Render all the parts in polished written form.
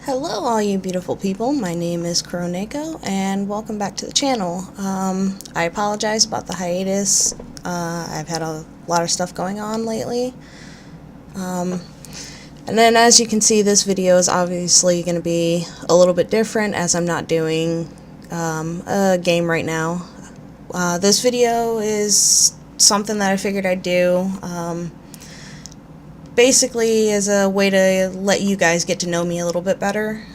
Hello all you beautiful people, my name is Kuroneko and welcome back to the channel. I apologize about the hiatus. I've had a lot of stuff going on lately. And then as you can see, this video is obviously going to be a little bit different as I'm not doing a game right now. This video is something that I figured I'd do. Basically as a way to let you guys get to know me a little bit better.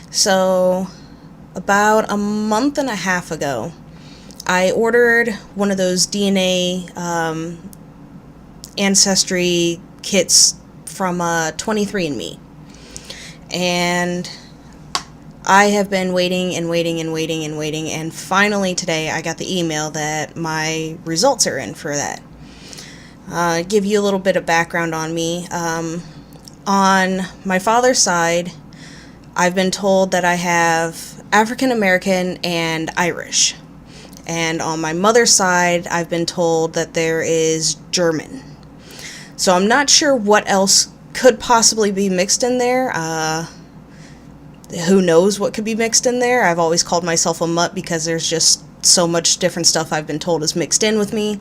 So about a month and a half ago, I ordered one of those DNA Ancestry kits from 23andMe. And I have been waiting and waiting and waiting and waiting, and finally today I got the email that my results are in for that. Give you a little bit of background on me. On my father's side, I've been told that I have African American and Irish. And on my mother's side, I've been told that there is German. So I'm not sure what else could possibly be mixed in there. Who knows what could be mixed in there? I've always called myself a mutt because there's just so much different stuff I've been told is mixed in with me.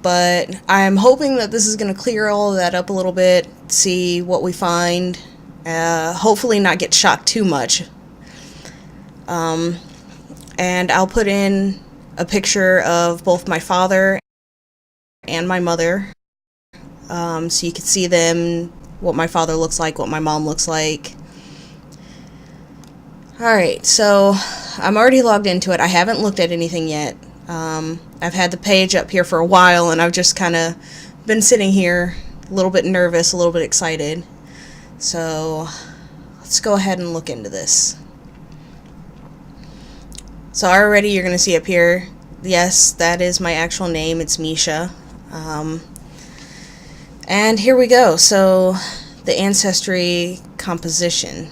But I'm hoping that this is going to clear all of that up a little bit, see what we find, hopefully not get shocked too much. And I'll put in a picture of both my father and my mother, so you can see them, what my father looks like, what my mom looks like. Alright, so I'm already logged into it. I haven't looked at anything yet. I've had the page up here for a while, and I've just kind of been sitting here a little bit nervous, a little bit excited. So let's go ahead and look into this. So already you're going to see up here, yes, that is my actual name. It's Misha. And here we go. So the ancestry composition.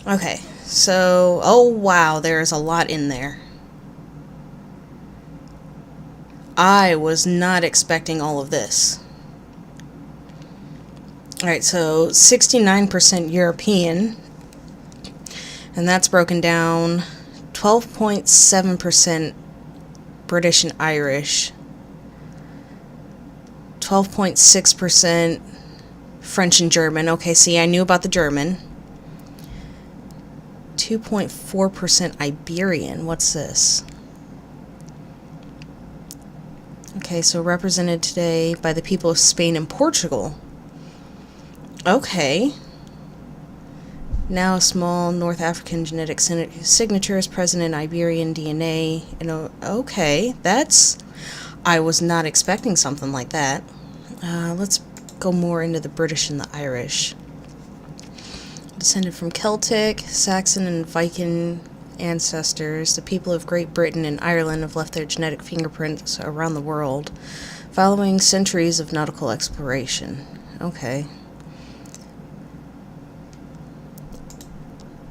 Okay, so, oh wow, there's a lot in there. I was not expecting all of this. Alright, so 69% European, and that's broken down 12.7% British and Irish, 12.6% French and German. Okay, see, I knew about the German. 2.4% Iberian. What's this? Okay, so represented today by the people of Spain and Portugal. Okay. Now a small North African genetic signature is present in Iberian DNA. Okay, I was not expecting something like that. Let's go more into the British and the Irish. Descended from Celtic, Saxon, and Viking ancestors, the people of Great Britain and Ireland have left their genetic fingerprints around the world, following centuries of nautical exploration. Okay.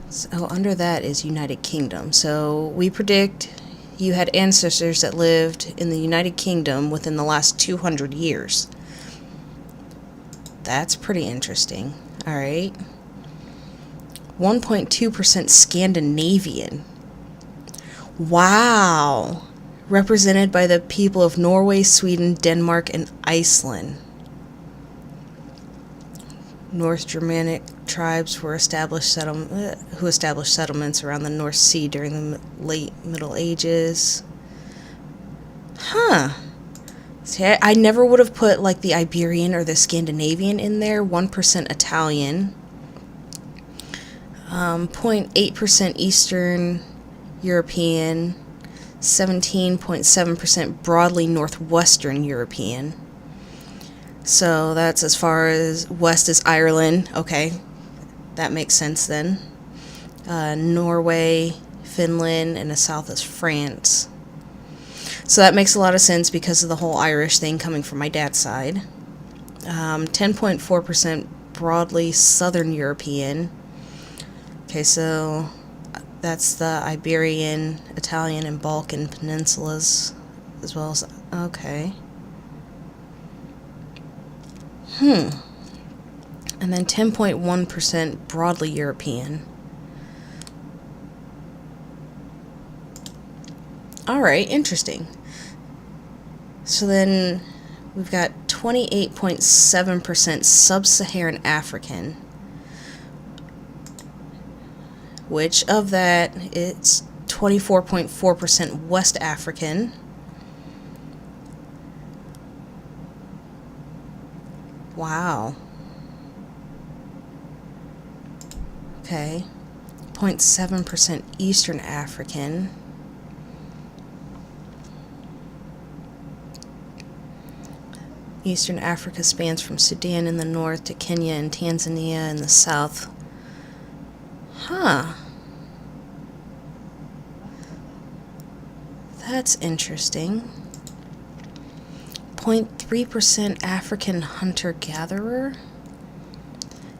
So under that is United Kingdom. So we predict you had ancestors that lived in the United Kingdom within the last 200 years. That's pretty interesting. Alright. 1.2% Scandinavian. Wow. Represented by the people of Norway, Sweden, Denmark, and Iceland. North Germanic tribes who established settlements around the North Sea during the late Middle Ages. Huh. See, I never would have put like the Iberian or the Scandinavian in there. 1% Italian. 0.8% Eastern European, 17.7% broadly Northwestern European. So that's as far as west as Ireland. Okay, that makes sense then. Norway, Finland, and the south is France. So that makes a lot of sense because of the whole Irish thing coming from my dad's side. 10.4% broadly Southern European. Okay, so that's the Iberian, Italian, and Balkan peninsulas, as well as, okay. And then 10.1% broadly European. Alright, interesting. So then we've got 28.7% sub-Saharan African, which of that it's 24.4% West African, wow, okay, 0.7% Eastern African, Eastern Africa spans from Sudan in the north to Kenya and Tanzania in the south. Huh. That's interesting. 0.3% African hunter-gatherer.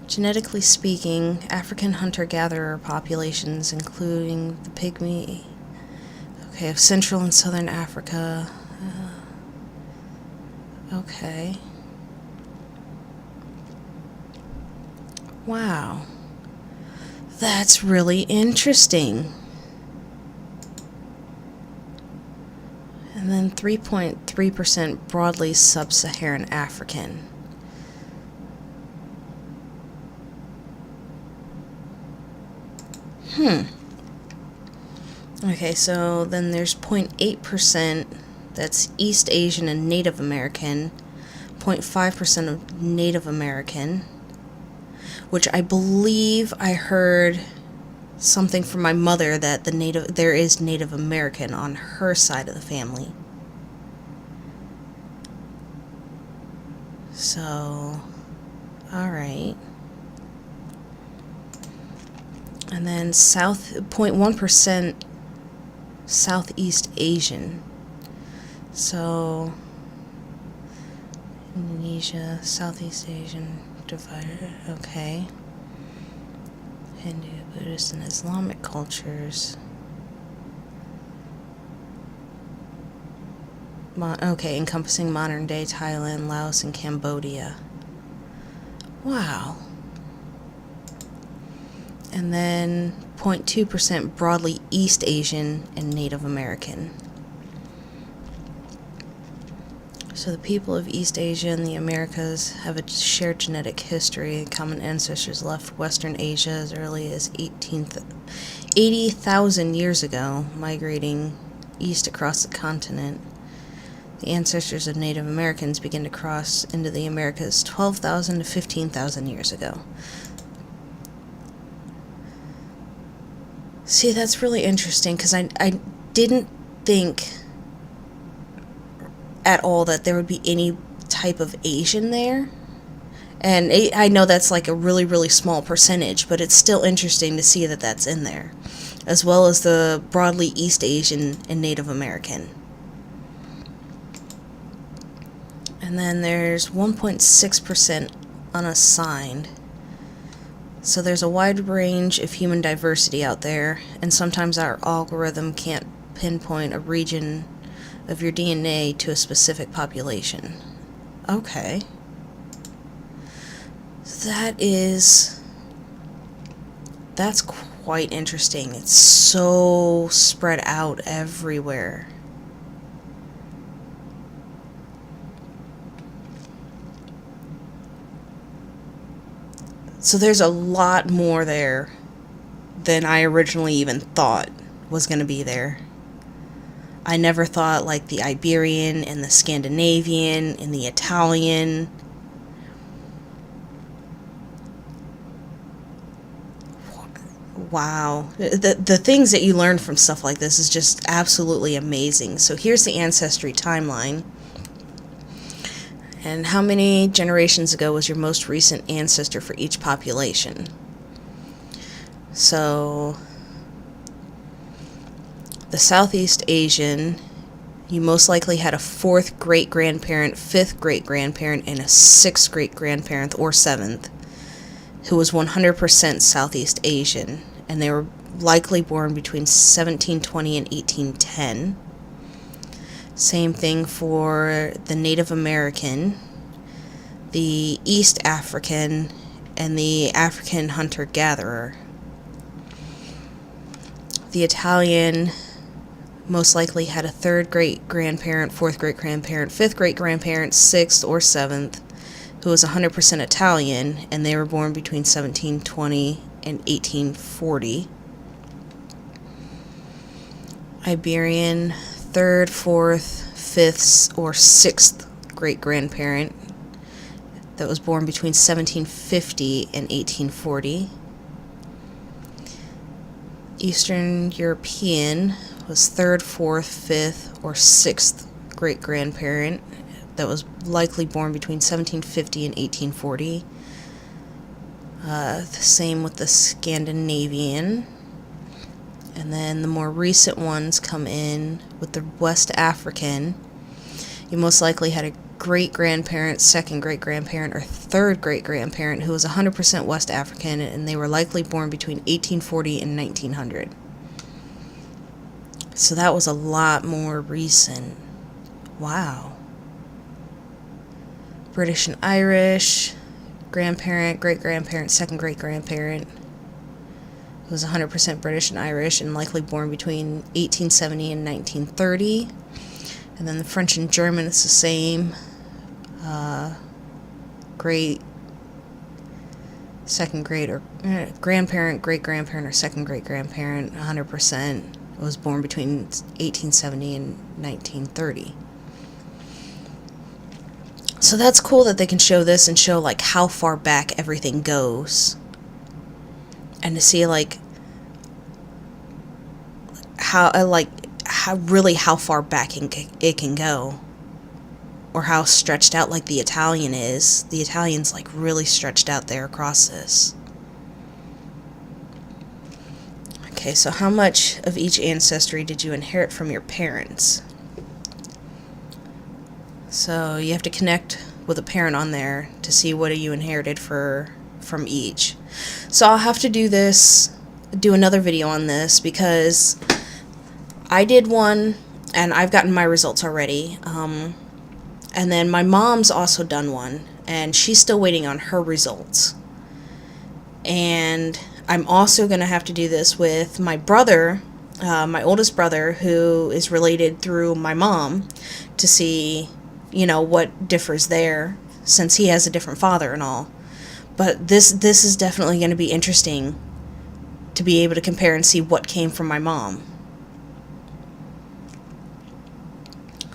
Genetically speaking, African hunter-gatherer populations, including the pygmy, of Central and Southern Africa. Okay. Wow. That's really interesting. And then 3.3% broadly sub-Saharan African. Okay, so then there's 0.8% that's East Asian and Native American, 0.5% of Native American, which I believe I heard something from my mother that there is Native American on her side of the family. So, alright. And then 0.1% Southeast Asian. So, Indonesia, Southeast Asian divided, okay. Hindu, Buddhist, and Islamic cultures. Okay, encompassing modern-day Thailand, Laos, and Cambodia. Wow. And then 0.2% broadly East Asian and Native American. So the people of East Asia and the Americas have a shared genetic history. Common ancestors left Western Asia as early as 80,000 years ago, migrating east across the continent. The ancestors of Native Americans began to cross into the Americas 12,000 to 15,000 years ago. See, that's really interesting, because I didn't think at all that there would be any type of Asian there. And I know that's like a really, really small percentage, but it's still interesting to see that that's in there, as well as the broadly East Asian and Native American. And then there's 1.6% unassigned. So there's a wide range of human diversity out there, and sometimes our algorithm can't pinpoint a region of your DNA to a specific population. Okay. That's quite interesting. It's so spread out everywhere. So there's a lot more there than I originally even thought was going to be there. I never thought like the Iberian and the Scandinavian and the Italian. Wow. The things that you learn from stuff like this is just absolutely amazing. So here's the Ancestry timeline. And how many generations ago was your most recent ancestor for each population? So, the Southeast Asian, you most likely had a 4th great-grandparent, 5th great-grandparent, and a 6th great-grandparent, or 7th, who was 100% Southeast Asian, and they were likely born between 1720 and 1810. Same thing for the Native American, the East African, and the African hunter-gatherer. The Italian most likely had a third great-grandparent, fourth great-grandparent, fifth great-grandparent, sixth or seventh, who was 100% Italian, and they were born between 1720 and 1840. Iberian, third, fourth, fifth, or sixth great-grandparent that was born between 1750 and 1840. Eastern European was third, fourth, fifth, or sixth great-grandparent that was likely born between 1750 and 1840. The same with the Scandinavian. And then the more recent ones come in with the West African. You most likely had a great-grandparent, second great-grandparent, or third great-grandparent who was 100% West African, and they were likely born between 1840 and 1900. So that was a lot more recent. Wow. British and Irish, grandparent, great-grandparent, second great-grandparent, who was 100% British and Irish and likely born between 1870 and 1930. And then the French and German, it's the same. Great, second grade, or grandparent, great-grandparent, or second great-grandparent, 100% was born between 1870 and 1930. So that's cool that they can show this and show like how far back everything goes. And to see like how how far back it can go, or how stretched out like the Italian is. The Italian's like really stretched out there across this. Okay, so how much of each ancestry did you inherit from your parents? So you have to connect with a parent on there to see what you inherited from each. So I'll have to do another video on this, because I did one and I've gotten my results already. And then my mom's also done one, and she's still waiting on her results. And I'm also going to have to do this with my brother, my oldest brother, who is related through my mom, to see, what differs there, since he has a different father and all. But this is definitely going to be interesting to be able to compare and see what came from my mom.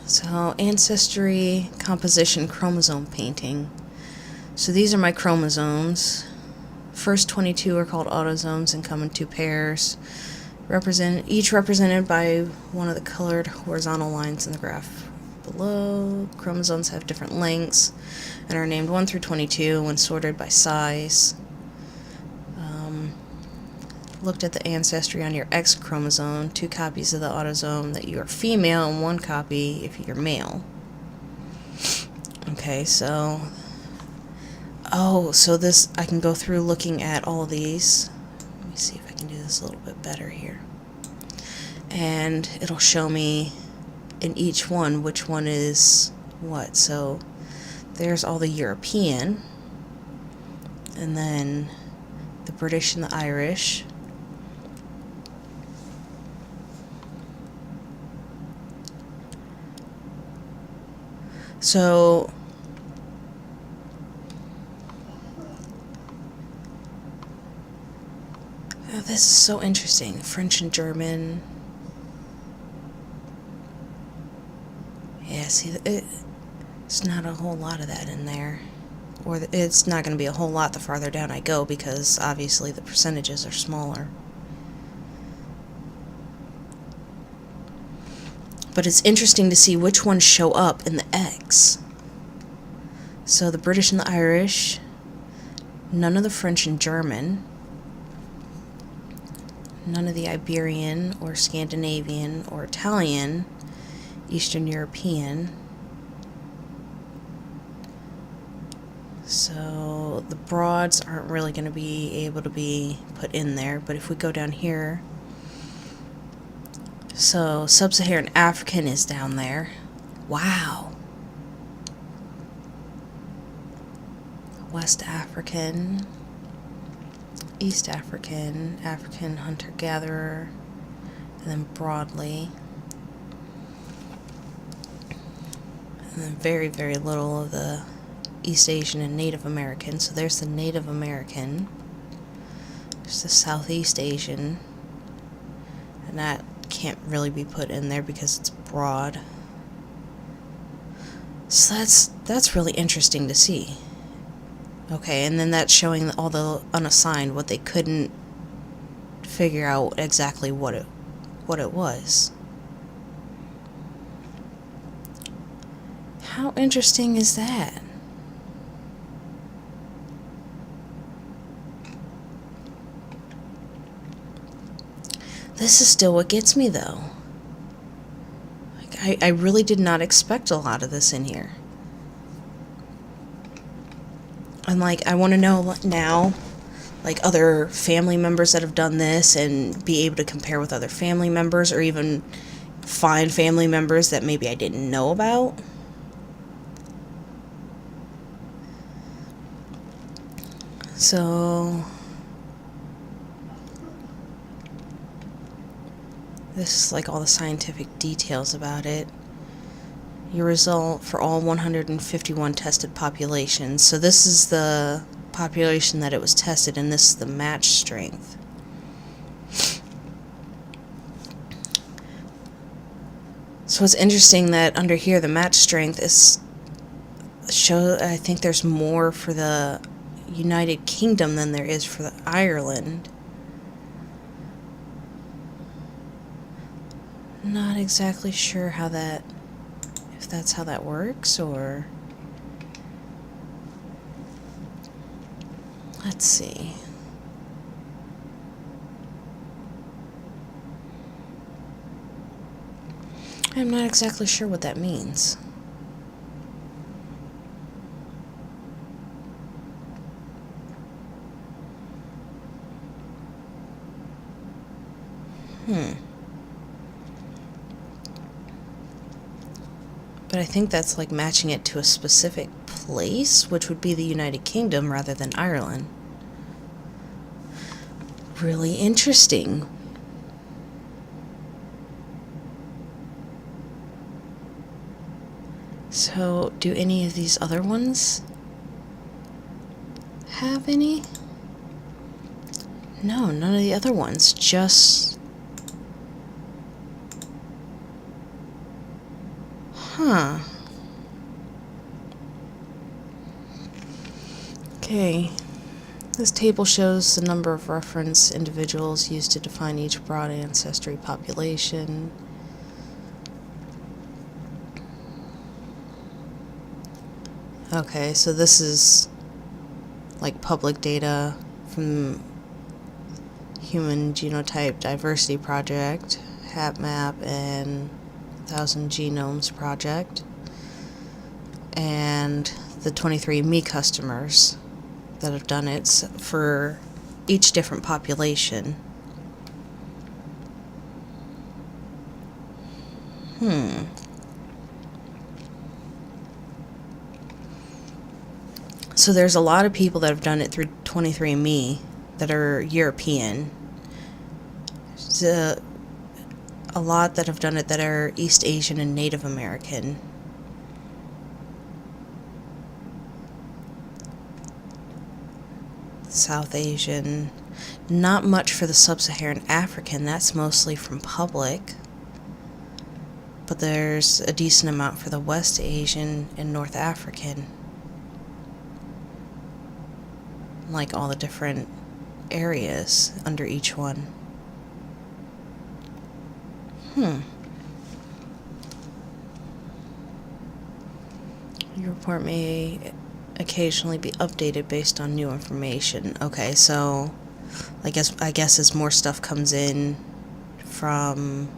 So, ancestry, composition, chromosome painting. So these are my chromosomes. First 22 are called autosomes and come in two pairs, each represented by one of the colored horizontal lines in the graph below. Chromosomes have different lengths and are named 1 through 22 when sorted by size. Looked at the ancestry on your X chromosome, 2 copies of the autosome that you are female and 1 copy if you're male. Okay, so this, I can go through looking at all of these. Let me see if I can do this a little bit better here. And it'll show me in each one which one is what. So there's all the European, and then the British and the Irish. So this is so interesting. French and German. Yeah, see, it's not a whole lot of that in there. Or it's not going to be a whole lot the farther down I go, because obviously the percentages are smaller. But it's interesting to see which ones show up in the X. So the British and the Irish, none of the French and German, none of the Iberian or Scandinavian or Italian, Eastern European. So the broads aren't really going to be able to be put in there, but if we go down here, so Sub-Saharan African is down there. Wow. West African. East African, African hunter-gatherer, and then broadly. And then very, very little of the East Asian and Native American. So there's the Native American. There's the Southeast Asian. And that can't really be put in there because it's broad. So that's really interesting to see. Okay, and then that's showing all the unassigned, what they couldn't figure out exactly what it was. How interesting is that? This is still what gets me, though. Like, I really did not expect a lot of this in here. And, like, I want to know now, like, other family members that have done this and be able to compare with other family members, or even find family members that maybe I didn't know about. So this is like all the scientific details about it. Your result for all 151 tested populations. So this is the population that it was tested, and this is the match strength. So it's interesting that under here the match strength is I think there's more for the United Kingdom than there is for the Ireland. Not exactly sure how that, if that's how that works, or let's see. I'm not exactly sure what that means. But I think that's like matching it to a specific place, which would be the United Kingdom rather than Ireland. Really interesting. So, do any of these other ones have any? No, none of the other ones. Just... Huh. Okay. This table shows the number of reference individuals used to define each broad ancestry population. Okay, so this is like public data from Human Genotype Diversity Project, HapMap, and 1,000 Genomes Project, and the 23andMe customers that have done it for each different population. So there's a lot of people that have done it through 23andMe that are European. There's a lot that have done it that are East Asian and Native American. South Asian. Not much for the Sub-Saharan African. That's mostly from public. But there's a decent amount for the West Asian and North African. Like all the different areas under each one. Your report may occasionally be updated based on new information. Okay, so I guess as more stuff comes in from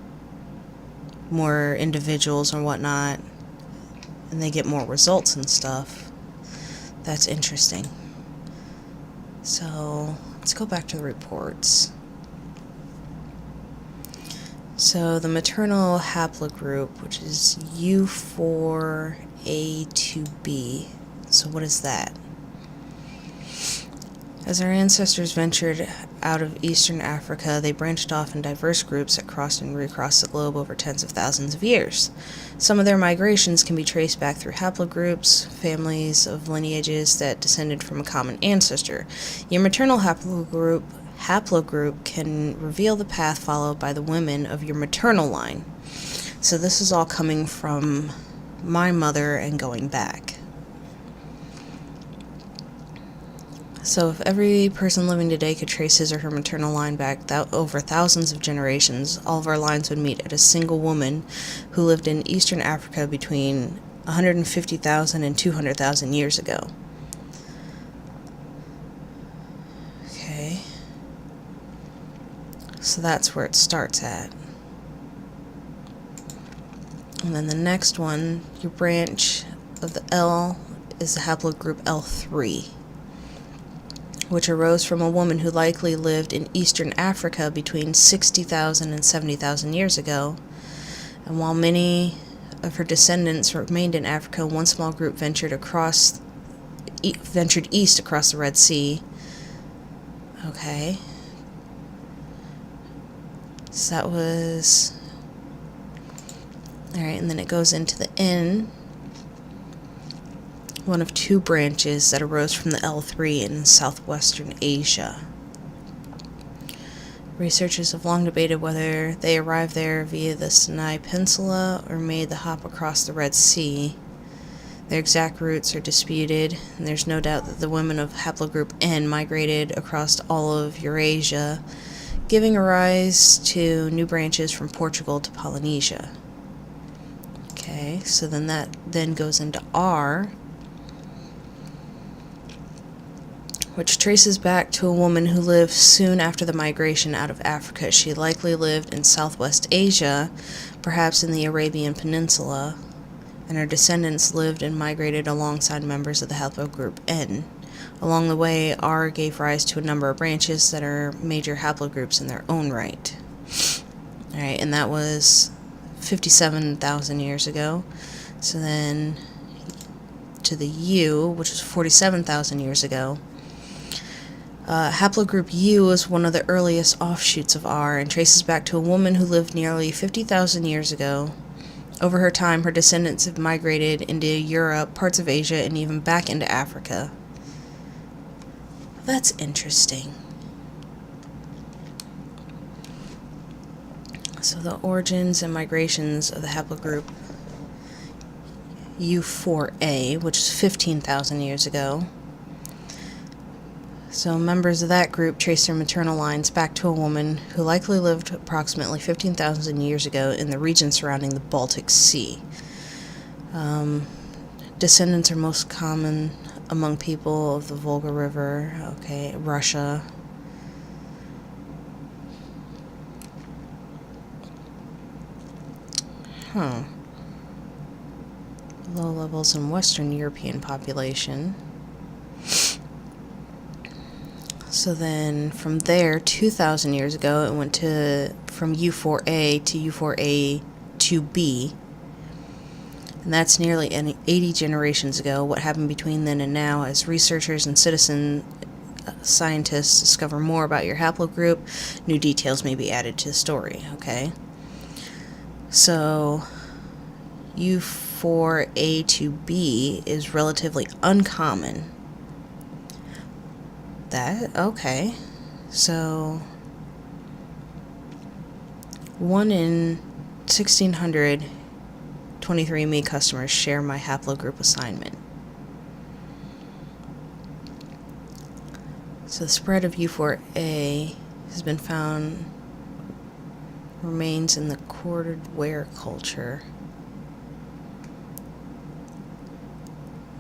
more individuals or whatnot, and they get more results and stuff, that's interesting. So let's go back to the reports. So the maternal haplogroup, which is U4A2B. So what is that? As our ancestors ventured out of eastern Africa, they branched off in diverse groups that crossed and recrossed the globe over tens of thousands of years. Some of their migrations can be traced back through haplogroups, families of lineages that descended from a common ancestor. Your maternal haplogroup can reveal the path followed by the women of your maternal line. So this is all coming from my mother and going back. So if every person living today could trace his or her maternal line back over thousands of generations, all of our lines would meet at a single woman who lived in eastern Africa between 150,000 and 200,000 years ago. Okay. So that's where it starts at. And then the next one, your branch of the L is the haplogroup L3, which arose from a woman who likely lived in eastern Africa between 60,000 and 70,000 years ago. And while many of her descendants remained in Africa, one small group ventured east across the Red Sea. Okay. So that was... Alright, and then it goes into the N, one of two branches that arose from the L3 in southwestern Asia. Researchers have long debated whether they arrived there via the Sinai Peninsula or made the hop across the Red Sea. Their exact routes are disputed, and there's no doubt that the women of haplogroup N migrated across all of Eurasia, giving rise to new branches from Portugal to Polynesia. Okay, so then that goes into R, which traces back to a woman who lived soon after the migration out of Africa. She likely lived in Southwest Asia, perhaps in the Arabian Peninsula, and her descendants lived and migrated alongside members of the haplogroup N. Along the way, R gave rise to a number of branches that are major haplogroups in their own right. Alright, and that was 57,000 years ago. So then to the U, which was 47,000 years ago. Haplogroup U is one of the earliest offshoots of R and traces back to a woman who lived nearly 50,000 years ago. Over her time, her descendants have migrated into Europe, parts of Asia, and even back into Africa. That's interesting. So the origins and migrations of the haplogroup U4A, which is 15,000 years ago. So members of that group trace their maternal lines back to a woman who likely lived approximately 15,000 years ago in the region surrounding the Baltic Sea. Descendants are most common among people of the Volga River, Russia. Low levels in Western European population. So then from there, 2,000 years ago, it went from U4A to U4A2B. And that's nearly 80 generations ago. What happened between then and now, as researchers and citizen scientists discover more about your haplogroup, new details may be added to the story, okay? So U4A2B is relatively uncommon. Okay. So 1 in 1,600 23andMe customers share my haplogroup assignment. So the spread of U4A has been found remains in the corded ware culture.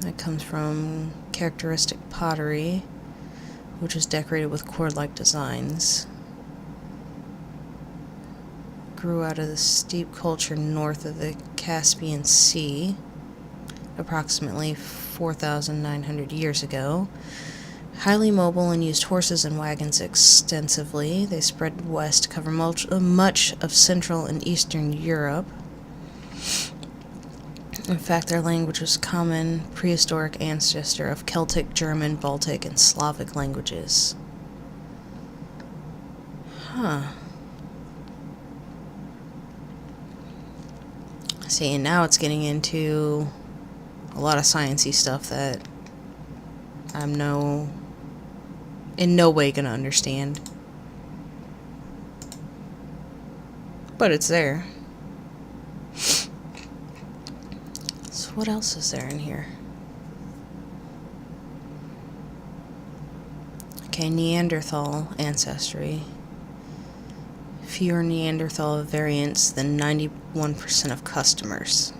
That comes from characteristic pottery, which is decorated with cord-like designs. Grew out of the steppe culture north of the Caspian Sea, approximately 4,900 years ago. Highly mobile and used horses and wagons extensively. They spread west to cover much of Central and Eastern Europe. In fact, their language was common prehistoric ancestor of Celtic, German, Baltic, and Slavic languages. Huh. See, and now it's getting into a lot of sciencey stuff that I'm in no way gonna understand. But it's there. So what else is there in here? Okay, Neanderthal ancestry. Fewer Neanderthal variants than 91% of customers.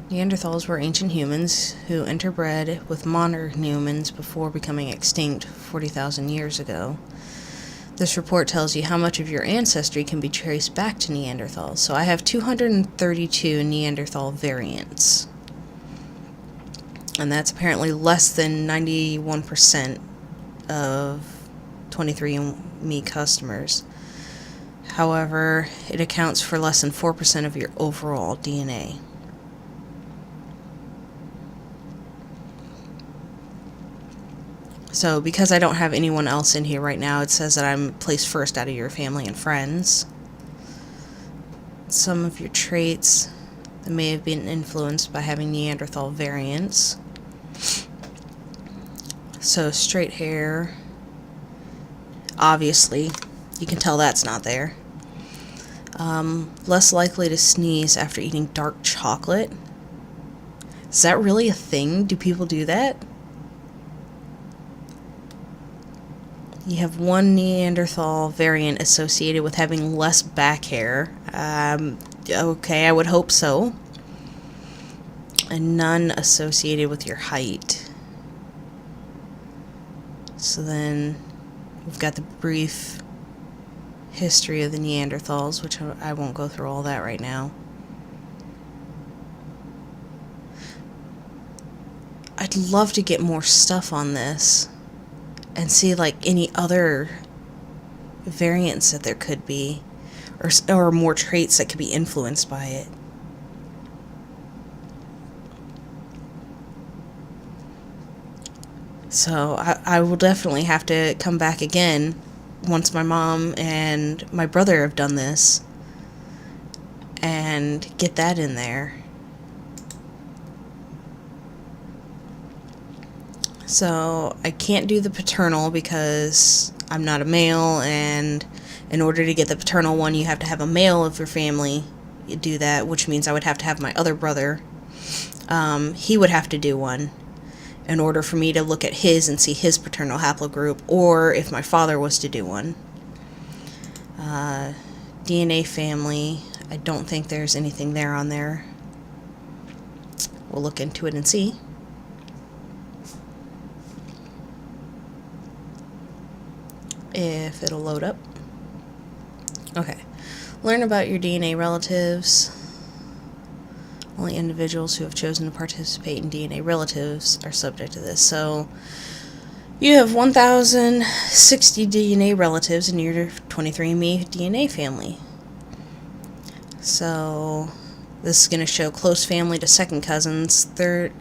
Neanderthals were ancient humans who interbred with modern humans before becoming extinct 40,000 years ago. This report tells you how much of your ancestry can be traced back to Neanderthals. So I have 232 Neanderthal variants. And that's apparently less than 91% of 23andMe customers. However, it accounts for less than 4% of your overall DNA. So, because I don't have anyone else in here right now, it says that I'm placed first out of your family and friends. Some of your traits that may have been influenced by having Neanderthal variants. So, straight hair. Obviously, you can tell that's not there. Less likely to sneeze after eating dark chocolate. Is that really a thing? Do people do that? You have one Neanderthal variant associated with having less back hair. Okay, I would hope so. And none associated with your height. So then we've got the brief history of the Neanderthals, which I won't go through all that right now. I'd love to get more stuff on this and see like any other variants that there could be, or more traits that could be influenced by it. So I will definitely have to come back again once my mom and my brother have done this and get that in there. So I can't do the paternal because I'm not a male, and in order to get the paternal one you have to have a male of your family do that, which means I would have to have my other brother. He would have to do one in order for me to look at his and see his paternal haplogroup, or if my father was to do one. DNA family, I don't think there's anything there on there. We'll look into it and see. If it'll load up. Okay. Learn about your DNA relatives. Only individuals who have chosen to participate in DNA relatives are subject to this. So, you have 1,060 DNA relatives in your 23andMe DNA family. So, this is going to show close family to second cousins, third,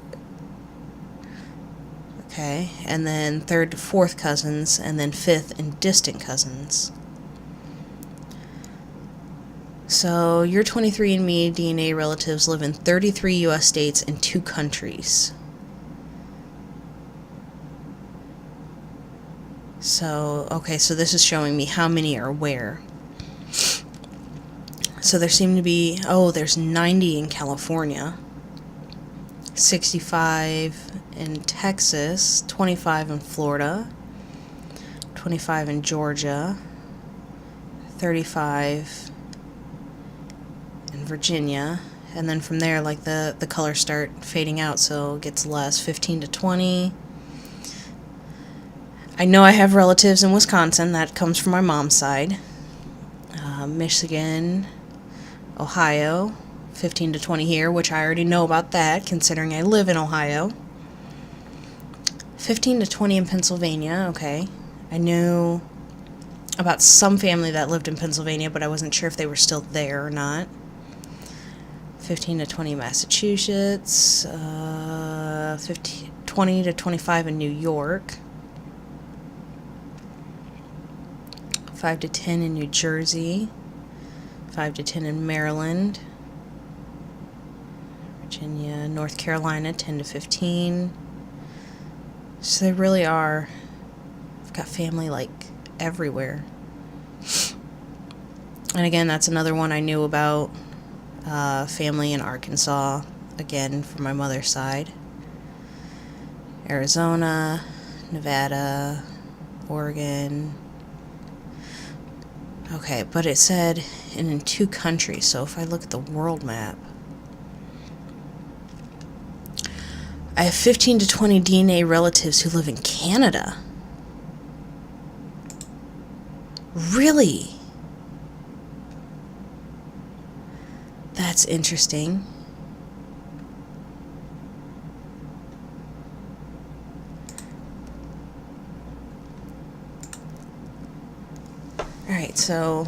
okay, and then third to fourth cousins, and then fifth and distant cousins. So, your 23andMe DNA relatives live in 33 U.S. states and 2 countries. So, okay, so this is showing me how many are where. So there seem to be, there's 90 in California, 65 in Texas, 25 in Florida, 25 in Georgia, 35 in Virginia, and then from there, like, the colors start fading out, so it gets less, 15 to 20. I know I have relatives in Wisconsin. That comes from my mom's side. Michigan, Ohio, 15 to 20 here, which I already know about that, considering I live in Ohio. 15 to 20 in Pennsylvania, okay. I knew about some family that lived in Pennsylvania, but I wasn't sure if they were still there or not. 15 to 20 Massachusetts, 20 to 25 in New York, 5 to 10 in New Jersey, 5 to 10 in Maryland, Virginia, North Carolina, 10 to 15. So they really are, I've got family like everywhere. And again, that's another one I knew about. Family in Arkansas, again from my mother's side. Arizona, Nevada, Oregon. Okay, but it said in 2 countries, so if I look at the world map, I have 15 to 20 DNA relatives who live in Canada. Really? That's interesting. Alright, so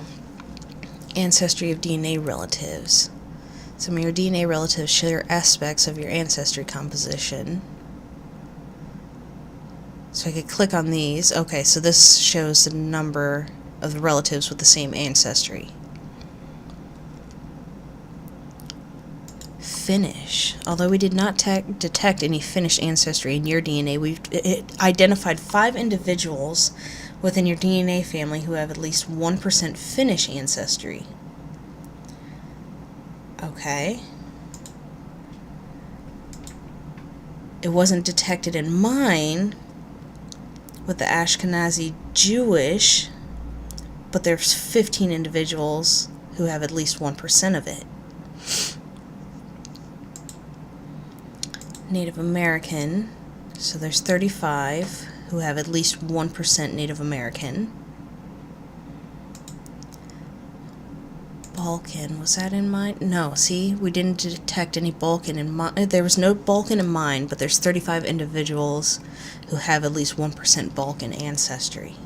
ancestry of DNA relatives. Some of your DNA relatives share aspects of your ancestry composition. So I could click on these. Okay, so this shows the number of the relatives with the same ancestry. Finnish. Although we did not detect any Finnish ancestry in your DNA, we've identified 5 individuals within your DNA family who have at least 1% Finnish ancestry. Okay. It wasn't detected in mine with the Ashkenazi Jewish, but there's 15 individuals who have at least 1% of it. Native American, so there's 35 who have at least 1% Native American. Balkan, was that in mine? No, see, we didn't detect any Balkan in mine. There was no Balkan in mine, but there's 35 individuals who have at least 1% Balkan ancestry.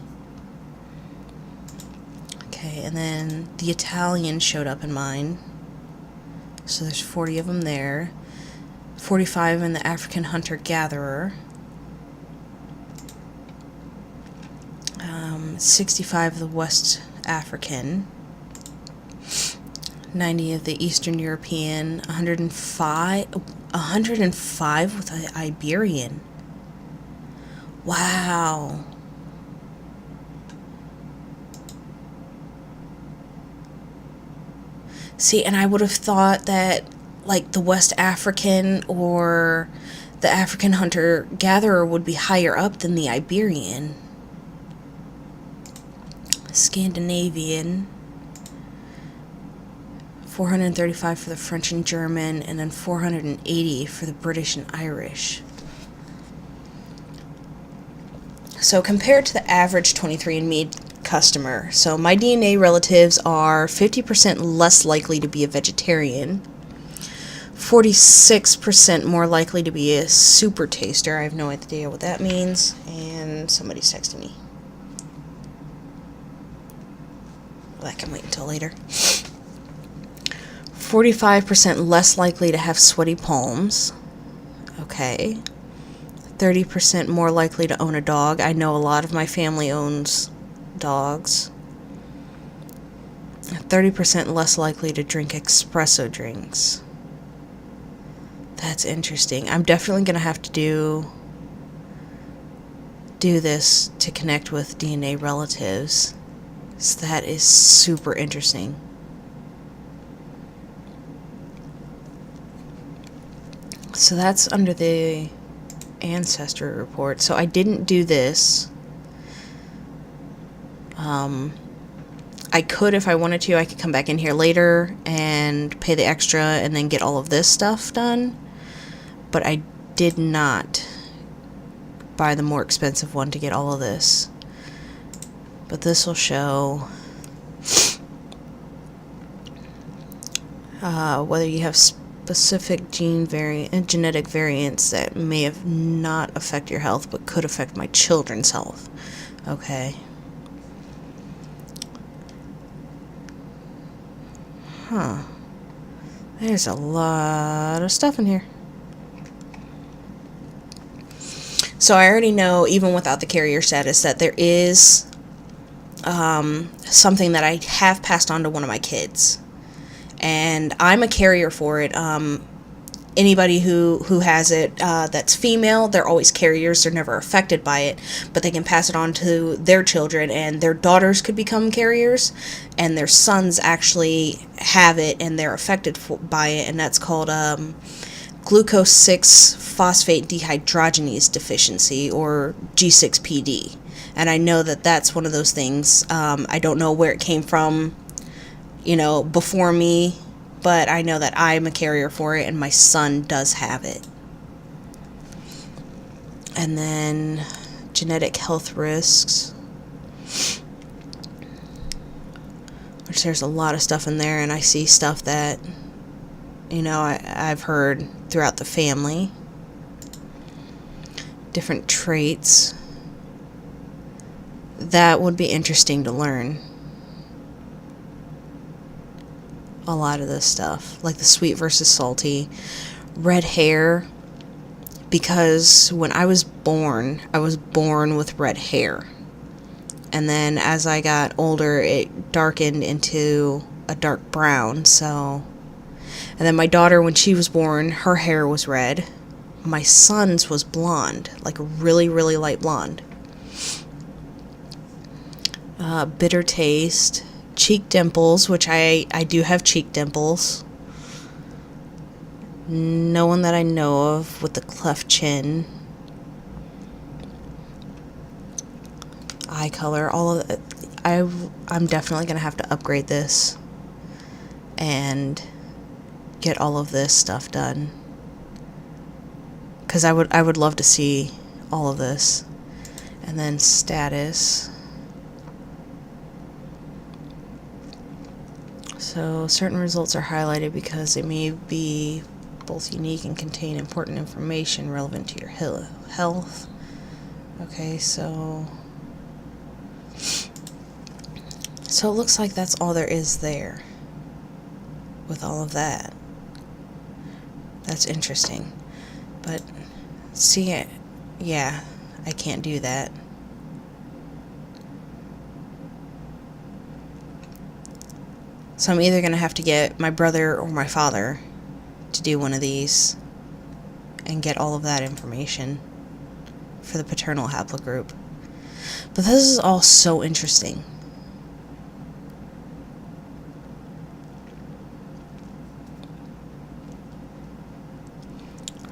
Okay, and then the Italian showed up in mine, so there's 40 of them there. 45 in the African hunter-gatherer, 65 of the West African, 90 of the Eastern European, 105 with the Iberian. Wow. See, and I would have thought that like the West African or the African hunter-gatherer would be higher up than the Iberian. Scandinavian, 435 for the French and German, and then 480 for the British and Irish. So compared to the average 23andMe customer, so my DNA relatives are 50% less likely to be a vegetarian, 46% more likely to be a super taster. I have no idea what that means. And somebody's texting me. Well, that can wait until later. 45% less likely to have sweaty palms. Okay. 30% more likely to own a dog. I know a lot of my family owns dogs. 30% less likely to drink espresso drinks. That's interesting. I'm definitely going to have to do this to connect with DNA relatives. So that is super interesting. So that's under the ancestry report. So I didn't do this. I could, if I wanted to, I could come back in here later and pay the extra and then get all of this stuff done. But I did not buy the more expensive one to get all of this. But this will show whether you have specific genetic variants that may have not affect your health but could affect my children's health. Okay. Huh. There's a lot of stuff in here. So I already know, even without the carrier status, that there is something that I have passed on to one of my kids. And I'm a carrier for it. Anybody who has it that's female, they're always carriers. They're never affected by it, but they can pass it on to their children, and their daughters could become carriers, and their sons actually have it, and they're affected by it, and that's called glucose 6-phosphate dehydrogenase deficiency, or G6PD. And I know that that's one of those things. I don't know where it came from, before me, but I know that I'm a carrier for it, and my son does have it. And then genetic health risks, which there's a lot of stuff in there, and I see stuff that, I've heard throughout the family. Different traits. That would be interesting to learn. A lot of this stuff, like the sweet versus salty, red hair, because when I was born with red hair, and then as I got older it darkened into a dark brown. And then my daughter, when she was born, her hair was red. My son's was blonde, like really, really light blonde. Bitter taste. Cheek dimples, which I do have cheek dimples. No one that I know of with the cleft chin. Eye color, all of it. I'm definitely going to have to upgrade this and get all of this stuff done, because I would love to see all of this. And then status. So certain results are highlighted because they may be both unique and contain important information relevant to your health. Okay, so it looks like that's all there is there with all of that. That's interesting. But see, yeah, I can't do that. So I'm either going to have to get my brother or my father to do one of these and get all of that information for the paternal haplogroup. But this is all so interesting.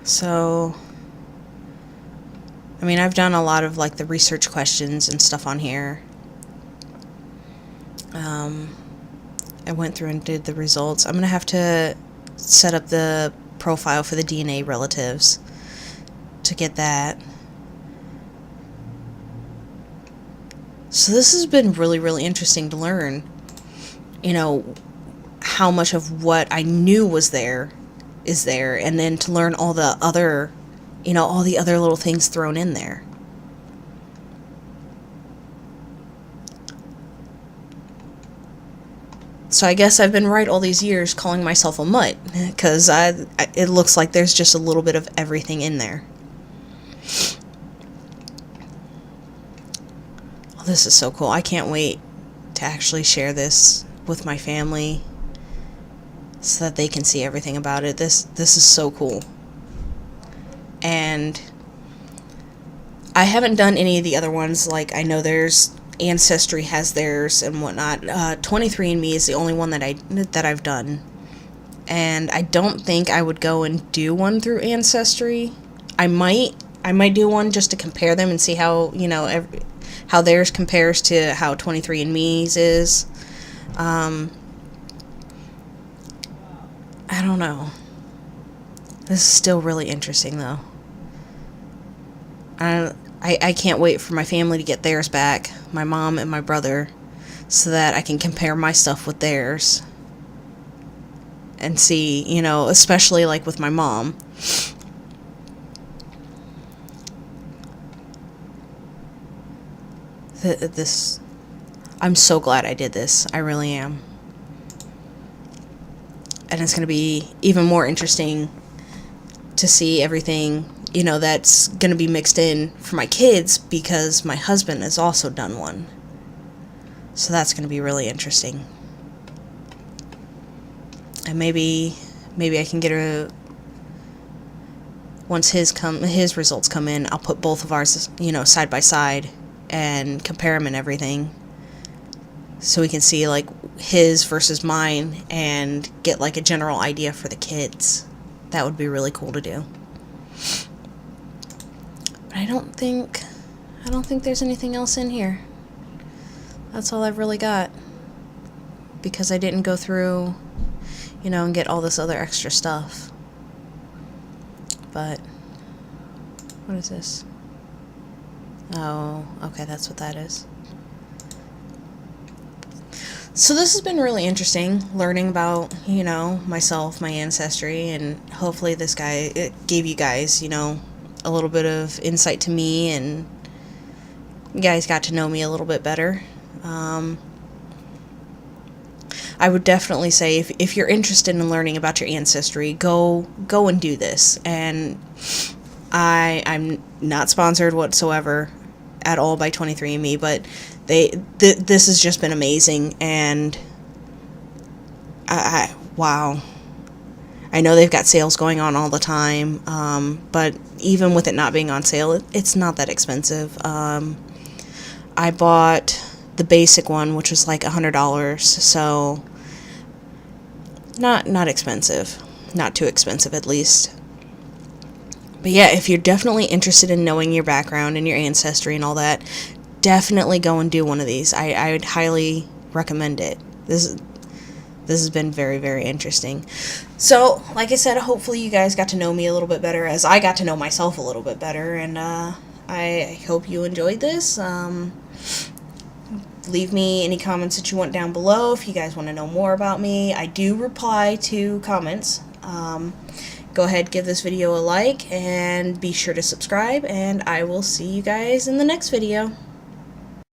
So, I've done a lot of like the research questions and stuff on here. I went through and did the results. I'm going to have to set up the profile for the DNA relatives to get that. So this has been really, really interesting to learn, how much of what I knew was there is there, and then to learn all the other, all the other little things thrown in there. So I guess I've been right all these years calling myself a mutt, because it looks like there's just a little bit of everything in there. Oh, this is so cool. I can't wait to actually share this with my family so that they can see everything about it. This is so cool. And I haven't done any of the other ones. Like, I know there's Ancestry has theirs and whatnot. 23andMe is the only one that I've done, and I don't think I would go and do one through Ancestry. I might do one just to compare them and see how how theirs compares to how 23andMe's is. I don't know. This is still really interesting though. I can't wait for my family to get theirs back, my mom and my brother, so that I can compare my stuff with theirs and see, especially like with my mom. I'm so glad I did this. I really am. and it's going to be even more interesting to see everything, you know, that's going to be mixed in for my kids, because my husband has also done one. So that's going to be really interesting. And maybe I can get once his results come in, I'll put both of ours, you know, side by side and compare them and everything, so we can see like his versus mine and get like a general idea for the kids. That would be really cool to do. But I don't think there's anything else in here. That's all I've really got, because I didn't go through, you know, and get all this other extra stuff. But what is this? Oh, okay, that's what that is. So this has been really interesting, learning about, you know, myself, my ancestry, and hopefully it gave you guys, you know, a little bit of insight to me, and you guys got to know me a little bit better. I would definitely say if you're interested in learning about your ancestry, go and do this. And I'm not sponsored whatsoever at all by 23andMe, but this has just been amazing, and wow. I know they've got sales going on all the time, but even with it not being on sale, it's not that expensive. I bought the basic one, which was like $100, so not expensive, not too expensive at least. But yeah, if you're definitely interested in knowing your background and your ancestry and all that, definitely go and do one of these. I would highly recommend it. This has been very, very interesting. So, like I said, hopefully you guys got to know me a little bit better, as I got to know myself a little bit better, and I hope you enjoyed this. Leave me any comments that you want down below if you guys want to know more about me. I do reply to comments. Go ahead, give this video a like, and be sure to subscribe, and I will see you guys in the next video.